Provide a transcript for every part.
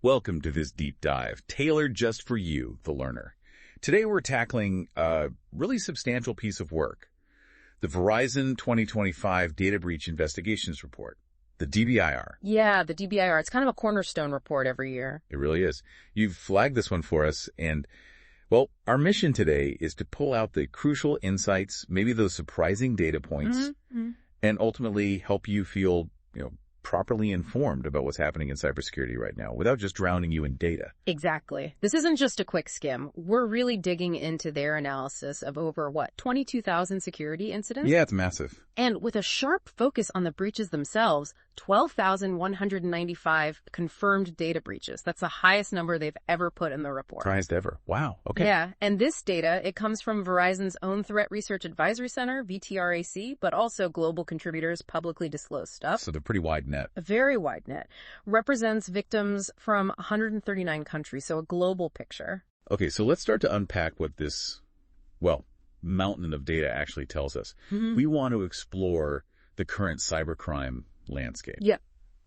Welcome to this deep dive, tailored just for you, the learner. Today we're tackling a really substantial piece of work, the Verizon 2025 Data Breach Investigations Report, the DBIR. Yeah, the DBIR. It's kind of a cornerstone report every year. It really is. You've flagged this one for us, and, well, our mission today is to pull out the crucial insights, maybe those surprising data points, and ultimately help you feel, properly informed about what's happening in cybersecurity right now without just drowning you in data. Exactly. This isn't just a quick skim. We're really digging into their analysis of over, 22,000 security incidents? Yeah, it's massive. And with a sharp focus on the breaches themselves, 12,195 confirmed data breaches. That's the highest number they've ever put in the report. Highest ever. Wow. Okay. Yeah, and this data, it comes from Verizon's own Threat Research Advisory Center, VTRAC, but also global contributors' publicly disclosed stuff. So they're pretty wide net. A very wide net. Represents victims from 139 countries, so a global picture. Okay, so let's start to unpack what this, mountain of data actually tells us. We want to explore the current cybercrime landscape. Yeah.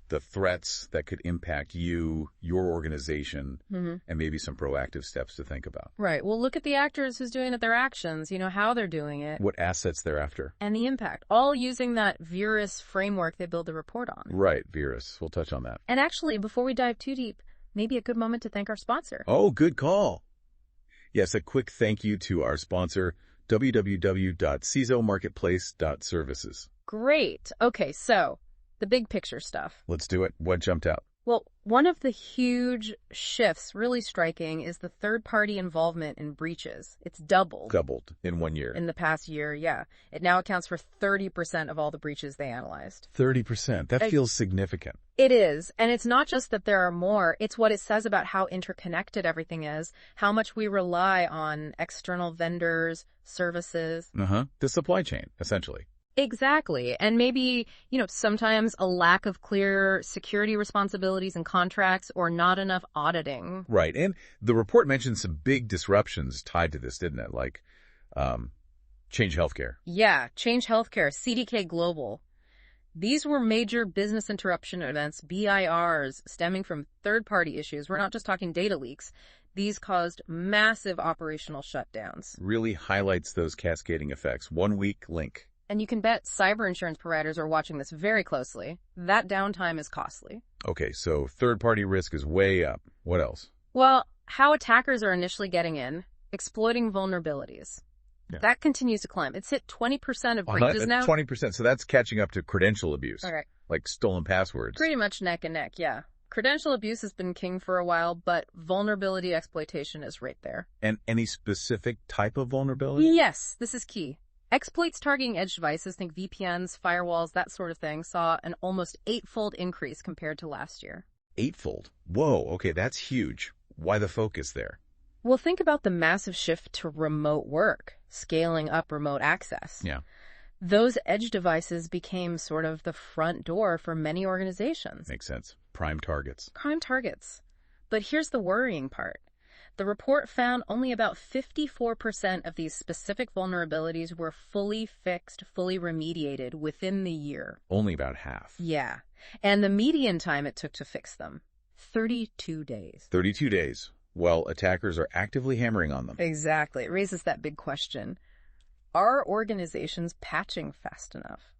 The threats that could impact you, your organization, and maybe some proactive steps to think about. Right. Well, look at the actors who's doing it, their actions, how they're doing it. What assets they're after. And the impact. All using that VERIS framework they build the report on. Right, VERIS. We'll touch on that. And actually, before we dive too deep, maybe a good moment to thank our sponsor. Oh, good call. Yes, a quick thank you to our sponsor, www.cisomarketplace.services. Great. Okay, so the big picture stuff. Let's do it. What jumped out? Well, one of the huge shifts, really striking, is the third-party involvement in breaches. It's doubled. Doubled in 1 year. In the past year, yeah. It now accounts for 30% of all the breaches they analyzed. 30%. That feels significant. It is. And it's not just that there are more. It's what it says about how interconnected everything is, how much we rely on external vendors, services. The supply chain, essentially. Exactly. And maybe, sometimes a lack of clear security responsibilities and contracts or not enough auditing. Right. And the report mentioned some big disruptions tied to this, didn't it? Like Change Healthcare. Yeah, Change Healthcare, CDK Global. These were major business interruption events, BIRs, stemming from third-party issues. We're not just talking data leaks. These caused massive operational shutdowns. Really highlights those cascading effects. 1 week link. And you can bet cyber insurance providers are watching this very closely. That downtime is costly. Okay, so third-party risk is way up. What else? Well, how attackers are initially getting in, exploiting vulnerabilities. Yeah. That continues to climb. It's hit 20% of breaches now. 20%, so that's catching up to credential abuse. All right. Like stolen passwords. Pretty much neck and neck, yeah. Credential abuse has been king for a while, but vulnerability exploitation is right there. And any specific type of vulnerability? Yes, this is key. Exploits targeting edge devices, think VPNs, firewalls, that sort of thing, saw an almost 8-fold increase compared to last year. 8-fold? Whoa, okay, that's huge. Why the focus there? Well, think about the massive shift to remote work, scaling up remote access. Yeah. Those edge devices became sort of the front door for many organizations. Makes sense. Prime targets. Prime targets. But here's the worrying part. The report found only about 54% of these specific vulnerabilities were fully fixed, fully remediated within the year. Only about half. Yeah. And the median time it took to fix them, 32 days. 32 days. Well, attackers are actively hammering on them. Exactly. It raises that big question. Are organizations patching fast enough?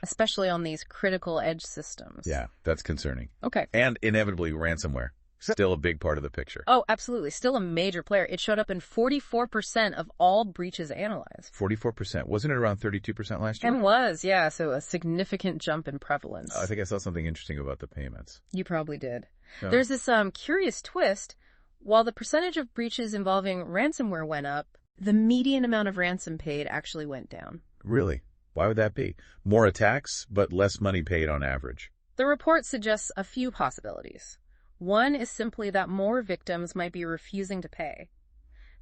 Especially on these critical edge systems. Yeah, that's concerning. Okay. And inevitably, ransomware. Still a big part of the picture. Oh, absolutely. Still a major player. It showed up in 44% of all breaches analyzed. 44%. Wasn't it around 32% last year? And was, yeah. So a significant jump in prevalence. I think I saw something interesting about the payments. You probably did. Oh. There's this curious twist. While the percentage of breaches involving ransomware went up, the median amount of ransom paid actually went down. Really? Why would that be? More attacks, but less money paid on average. The report suggests a few possibilities. One is simply that more victims might be refusing to pay.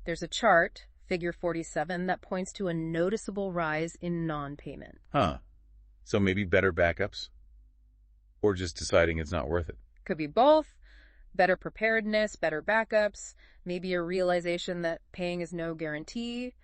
There's a chart, figure 47, that points to a noticeable rise in non-payment. Huh. So maybe better backups? Or just deciding it's not worth it? Could be both. Better preparedness, better backups, maybe a realization that paying is no guarantee.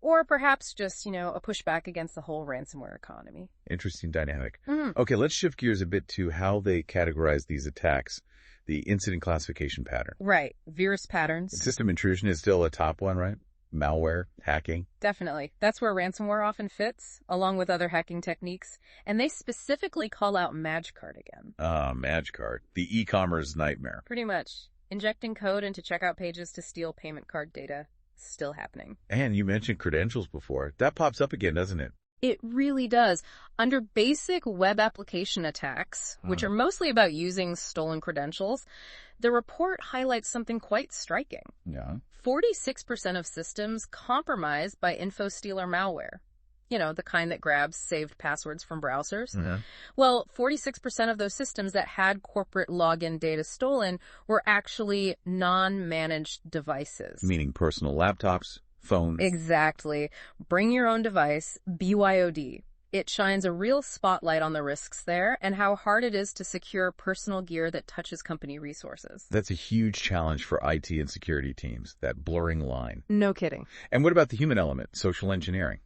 Or perhaps just, a pushback against the whole ransomware economy. Interesting dynamic. Mm-hmm. Okay, let's shift gears a bit to how they categorize these attacks, the incident classification pattern. Right. VERIS patterns. System intrusion is still a top one, right? Malware, hacking. Definitely. That's where ransomware often fits, along with other hacking techniques. And they specifically call out Magcard again. Magcard. The e-commerce nightmare. Pretty much. Injecting code into checkout pages to steal payment card data. Still happening. And you mentioned credentials before. That pops up again, doesn't it? It really does. Under basic web application attacks, which are mostly about using stolen credentials, the report highlights something quite striking. Yeah. 46% of systems compromised by info stealer malware. The kind that grabs saved passwords from browsers. Mm-hmm. Well, 46% of those systems that had corporate login data stolen were actually non-managed devices. Meaning personal laptops, phones. Exactly. Bring your own device, BYOD. It shines a real spotlight on the risks there and how hard it is to secure personal gear that touches company resources. That's a huge challenge for IT and security teams, that blurring line. No kidding. And what about the human element, social engineering?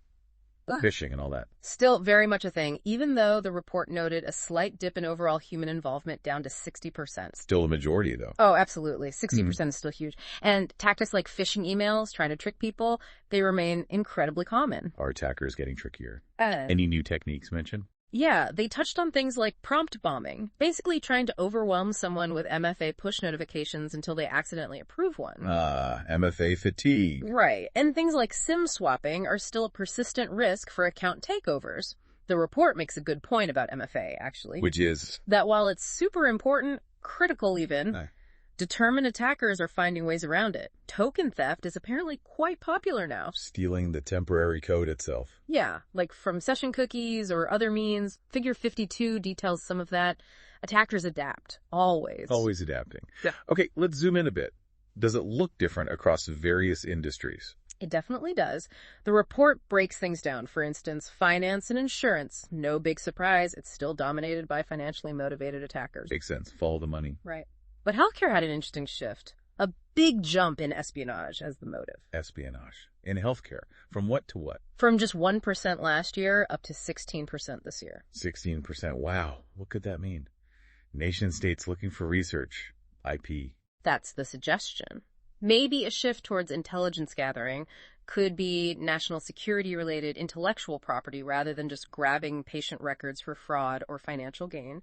Phishing and all that. Still very much a thing, even though the report noted a slight dip in overall human involvement down to 60%. Still a majority, though. Oh, absolutely. 60% is still huge. And tactics like phishing emails, trying to trick people, they remain incredibly common. Are attackers getting trickier? Any new techniques mentioned? Yeah, they touched on things like prompt bombing, basically trying to overwhelm someone with MFA push notifications until they accidentally approve one. MFA fatigue. Right, and things like SIM swapping are still a persistent risk for account takeovers. The report makes a good point about MFA, actually. Which is? That while it's super important, critical even, determined attackers are finding ways around it. Token theft is apparently quite popular now. Stealing the temporary code itself. Yeah, like from session cookies or other means. Figure 52 details some of that. Attackers adapt, always. Always adapting. Yeah. Okay, let's zoom in a bit. Does it look different across various industries? It definitely does. The report breaks things down. For instance, finance and insurance. No big surprise, it's still dominated by financially motivated attackers. Makes sense. Follow the money. Right. But healthcare had an interesting shift. A big jump in espionage as the motive. Espionage. In healthcare. From what to what? From just 1% last year up to 16% this year. 16%. Wow. What could that mean? Nation states looking for research. IP. That's the suggestion. Maybe a shift towards intelligence gathering could be national security-related intellectual property rather than just grabbing patient records for fraud or financial gain.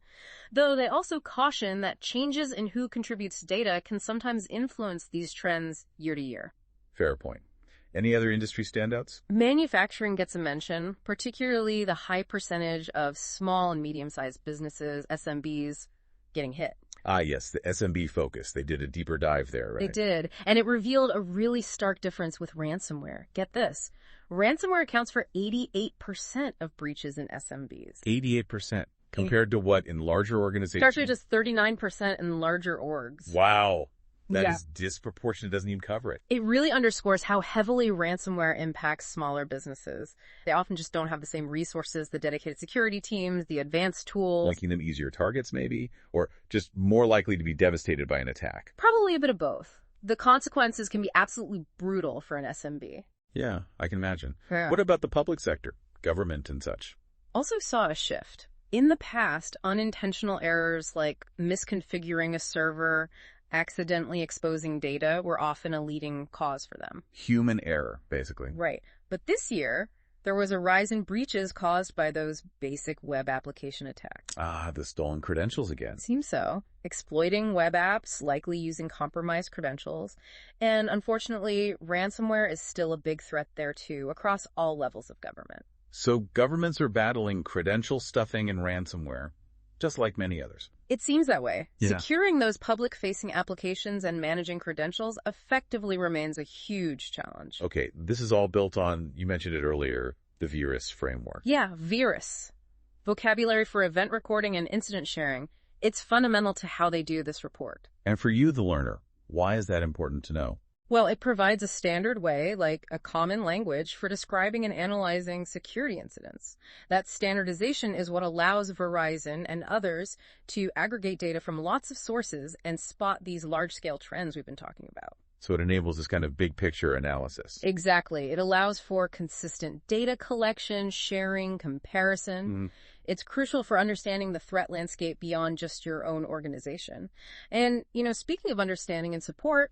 Though they also caution that changes in who contributes data can sometimes influence these trends year to year. Fair point. Any other industry standouts? Manufacturing gets a mention, particularly the high percentage of small and medium-sized businesses, SMBs, getting hit. Ah, yes, the SMB focus. They did a deeper dive there, right? They did. And it revealed a really stark difference with ransomware. Get this. Ransomware accounts for 88% of breaches in SMBs. 88%. Compared to what in larger organizations? It's actually just 39% in larger orgs. Wow. That is disproportionate. It doesn't even cover it. It really underscores how heavily ransomware impacts smaller businesses. They often just don't have the same resources, the dedicated security teams, the advanced tools. Making them easier targets, maybe? Or just more likely to be devastated by an attack? Probably a bit of both. The consequences can be absolutely brutal for an SMB. Yeah, I can imagine. Yeah. What about the public sector, government and such? Also saw a shift. In the past, unintentional errors like misconfiguring a server, accidentally exposing data were often a leading cause for them. Human error, basically. Right. But this year, there was a rise in breaches caused by those basic web application attacks. Ah, the stolen credentials again. Seems so. Exploiting web apps, likely using compromised credentials. And unfortunately, ransomware is still a big threat there too, across all levels of government. So governments are battling credential stuffing and ransomware, just like many others. It seems that way. Yeah. Securing those public-facing applications and managing credentials effectively remains a huge challenge. Okay, this is all built on, you mentioned it earlier, the VERIS framework. Yeah, VERIS. Vocabulary for event recording and incident sharing. It's fundamental to how they do this report. And for you, the learner, why is that important to know? Well, it provides a standard way, like a common language, for describing and analyzing security incidents. That standardization is what allows Verizon and others to aggregate data from lots of sources and spot these large-scale trends we've been talking about. So it enables this kind of big picture analysis. Exactly. It allows for consistent data collection, sharing, comparison. It's crucial for understanding the threat landscape beyond just your own organization. And, speaking of understanding and support,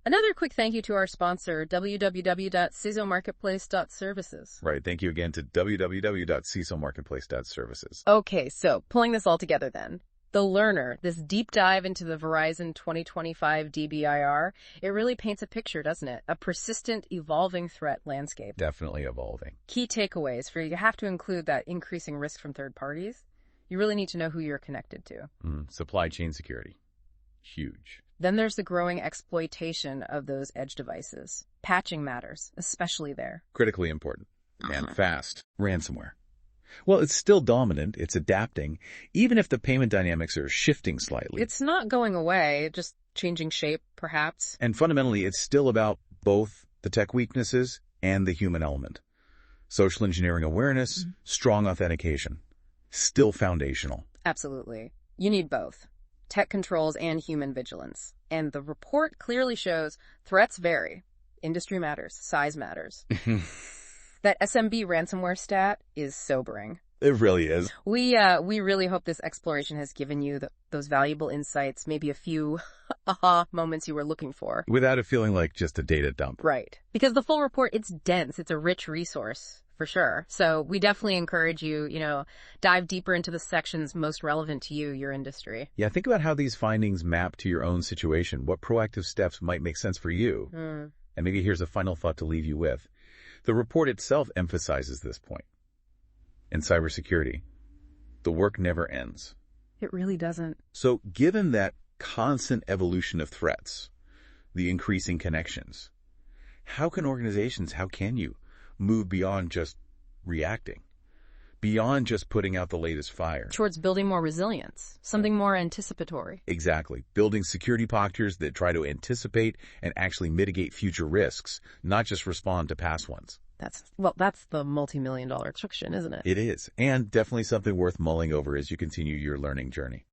another quick thank you to our sponsor, www.cisomarketplace.services. Right. Thank you again to www.cisomarketplace.services. Okay, so pulling this all together then. The Learner, this deep dive into the Verizon 2025 DBIR, it really paints a picture, doesn't it? A persistent, evolving threat landscape. Definitely evolving. Key takeaways for you have to include that increasing risk from third parties. You really need to know who you're connected to. Supply chain security. Huge. Then there's the growing exploitation of those edge devices. Patching matters, especially there. Critically important. And fast. Ransomware. Well, it's still dominant. It's adapting, even if the payment dynamics are shifting slightly. It's not going away, just changing shape, perhaps. And fundamentally, it's still about both the tech weaknesses and the human element. Social engineering awareness, strong authentication. Still foundational. Absolutely. You need both. Tech controls and human vigilance. And the report clearly shows threats vary. Industry matters. Size matters. That SMB ransomware stat is sobering. It really is. We really hope this exploration has given you those valuable insights, maybe a few aha moments you were looking for. Without it feeling like just a data dump. Right. Because the full report, it's dense. It's a rich resource, for sure. So we definitely encourage you, dive deeper into the sections most relevant to you, your industry. Yeah, think about how these findings map to your own situation. What proactive steps might make sense for you? And maybe here's a final thought to leave you with. The report itself emphasizes this point. In cybersecurity, the work never ends. It really doesn't. So given that constant evolution of threats, the increasing connections, how can you move beyond just reacting, beyond just putting out the latest fire? Towards building more resilience, something more anticipatory. Exactly. Building security postures that try to anticipate and actually mitigate future risks, not just respond to past ones. That's the multi-million-dollar question, isn't it? It is. And definitely something worth mulling over as you continue your learning journey.